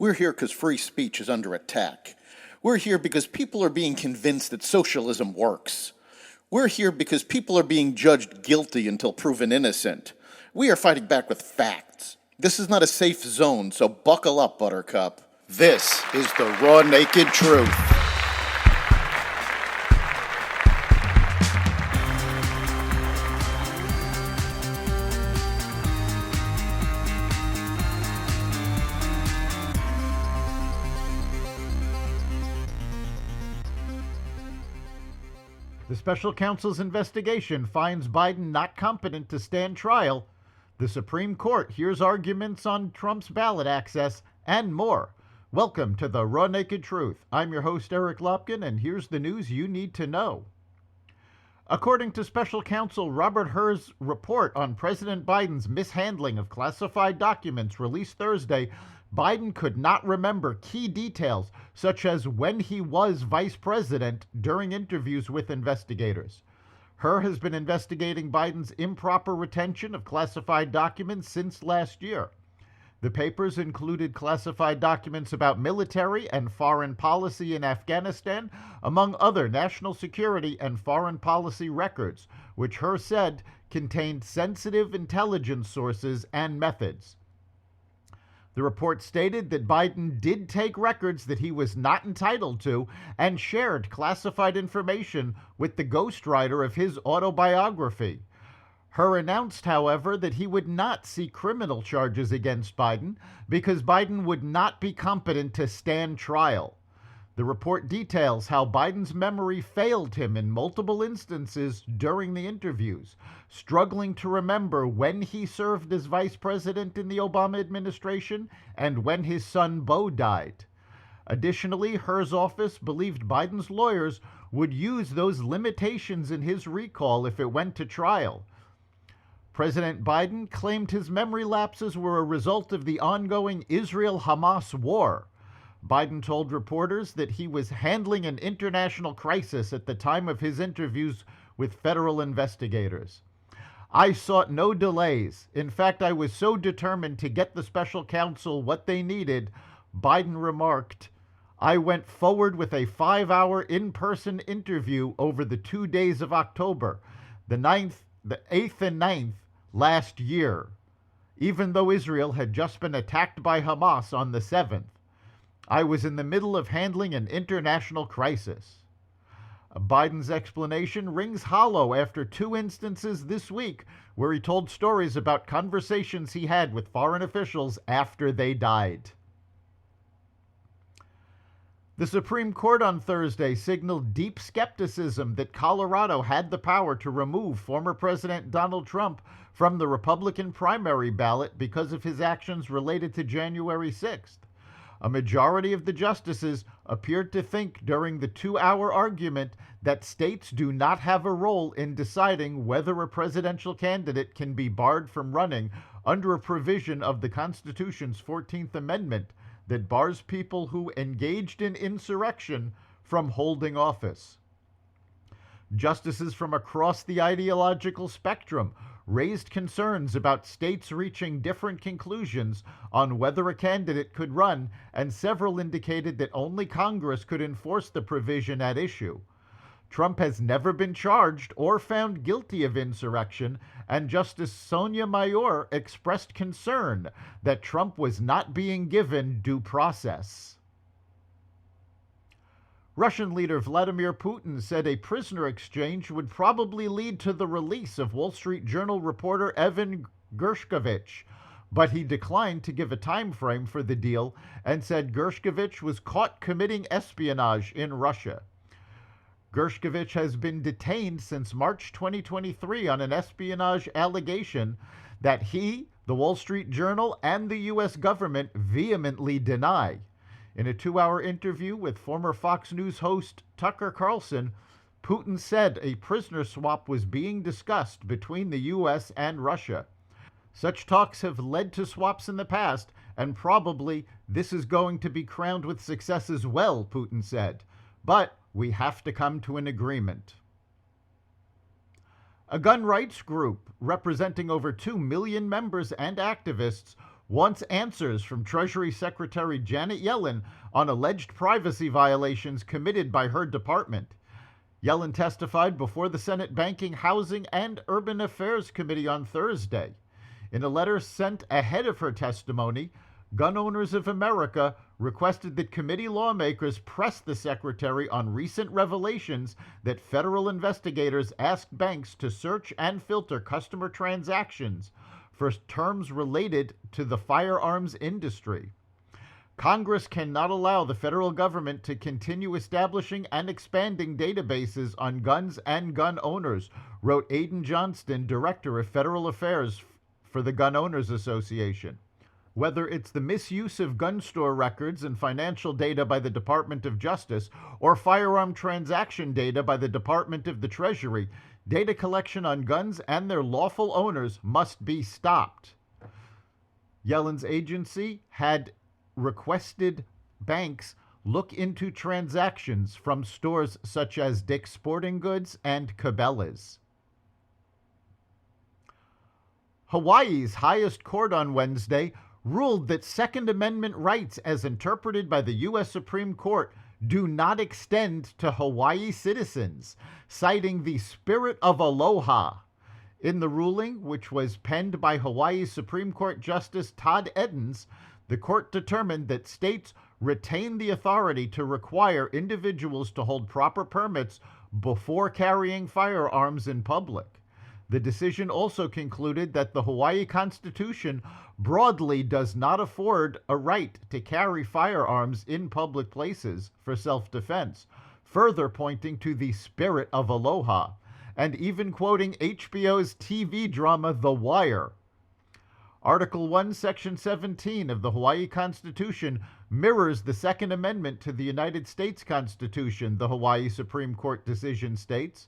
We're here because free speech is under attack. We're here because people are being convinced that socialism works. We're here because people are being judged guilty until proven innocent. We are fighting back with facts. This is not a safe zone, so buckle up, Buttercup. This is the raw, naked truth. The special counsel's investigation finds Biden not competent to stand trial. The Supreme Court hears arguments on Trump's ballot access and more. Welcome to the Raw Naked Truth. I'm your host, Eric Lopkin, and here's the news you need to know. According to special counsel Robert Hur's report on President Biden's mishandling of classified documents released Thursday, Biden could not remember key details, such as when he was vice president during interviews with investigators. Hur has been investigating Biden's improper retention of classified documents since last year. The papers included classified documents about military and foreign policy in Afghanistan, among other national security and foreign policy records, which Hur said contained sensitive intelligence sources and methods. The report stated that Biden did take records that he was not entitled to and shared classified information with the ghostwriter of his autobiography. Hur announced, however, that he would not seek criminal charges against Biden because Biden would not be competent to stand trial. The report details how Biden's memory failed him in multiple instances during the interviews, struggling to remember when he served as vice president in the Obama administration and when his son Beau died. Additionally, Hur's office believed Biden's lawyers would use those limitations in his recall if it went to trial. President Biden claimed his memory lapses were a result of the ongoing Israel-Hamas war. Biden told reporters that he was handling an international crisis at the time of his interviews with federal investigators. I sought no delays. In fact, I was so determined to get the special counsel what they needed, Biden remarked. I went forward with a 5-hour in-person interview over the 2 days of October, the 8th and 9th last year, even though Israel had just been attacked by Hamas on the 7th. I was in the middle of handling an international crisis. Biden's explanation rings hollow after 2 instances this week where he told stories about conversations he had with foreign officials after they died. The Supreme Court on Thursday signaled deep skepticism that Colorado had the power to remove former President Donald Trump from the Republican primary ballot because of his actions related to January 6th. A majority of the justices appeared to think during the 2-hour argument that states do not have a role in deciding whether a presidential candidate can be barred from running under a provision of the Constitution's 14th Amendment that bars people who engaged in insurrection from holding office. Justices from across the ideological spectrum raised concerns about states reaching different conclusions on whether a candidate could run, and several indicated that only Congress could enforce the provision at issue. Trump has never been charged or found guilty of insurrection, and Justice Sotomayor expressed concern that Trump was not being given due process. Russian leader Vladimir Putin said a prisoner exchange would probably lead to the release of Wall Street Journal reporter Evan Gershkovich, but he declined to give a time frame for the deal and said Gershkovich was caught committing espionage in Russia. Gershkovich has been detained since March 2023 on an espionage allegation that he, the Wall Street Journal, and the U.S. government vehemently deny. In a 2-hour interview with former Fox News host Tucker Carlson, Putin said a prisoner swap was being discussed between the U.S. and Russia. Such talks have led to swaps in the past, and probably this is going to be crowned with success as well, Putin said. But we have to come to an agreement. A gun rights group representing over 2 million members and activists wants answers from Treasury Secretary Janet Yellen on alleged privacy violations committed by her department. Yellen testified before the Senate Banking, Housing, and Urban Affairs Committee on Thursday. In a letter sent ahead of her testimony, Gun Owners of America requested that committee lawmakers press the secretary on recent revelations that federal investigators asked banks to search and filter customer transactions for terms related to the firearms industry. Congress cannot allow the federal government to continue establishing and expanding databases on guns and gun owners, wrote Aidan Johnston, Director of Federal Affairs for the Gun Owners Association. Whether it's the misuse of gun store records and financial data by the Department of Justice or firearm transaction data by the Department of the Treasury, data collection on guns and their lawful owners must be stopped. Yellen's agency had requested banks look into transactions from stores such as Dick's Sporting Goods and Cabela's. Hawaii's highest court on Wednesday ruled that Second Amendment rights as interpreted by the U.S. Supreme Court do not extend to Hawaii citizens, citing the spirit of aloha. In the ruling, which was penned by Hawaii Supreme Court Justice Todd Edens, the court determined that states retain the authority to require individuals to hold proper permits before carrying firearms in public. The decision also concluded that the Hawaii Constitution broadly does not afford a right to carry firearms in public places for self-defense, further pointing to the spirit of aloha, and even quoting HBO's TV drama The Wire. Article 1, Section 17 of the Hawaii Constitution mirrors the Second Amendment to the United States Constitution, the Hawaii Supreme Court decision states.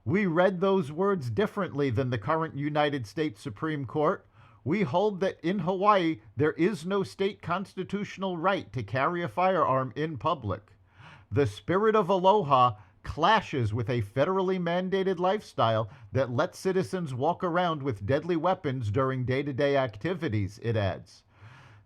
We read those words differently than the current United States Supreme Court. We hold that in Hawaii there is no state constitutional right to carry a firearm in public. The spirit of aloha clashes with a federally mandated lifestyle that lets citizens walk around with deadly weapons during day-to-day activities, it adds.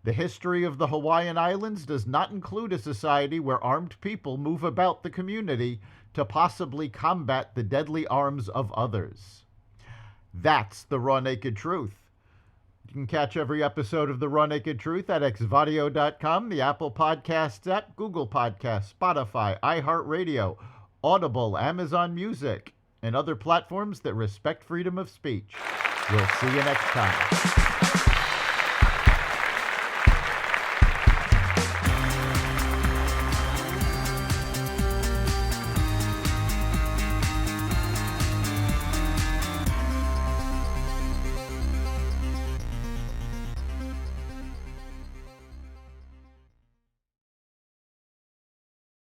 The history of the Hawaiian Islands does not include a society where armed people move about the community to possibly combat the deadly arms of others. That's the Raw Naked Truth. You can catch every episode of The Raw Naked Truth at xvadio.com, the Apple Podcasts app, Google Podcasts, Spotify, iHeartRadio, Audible, Amazon Music, and other platforms that respect freedom of speech. We'll see you next time.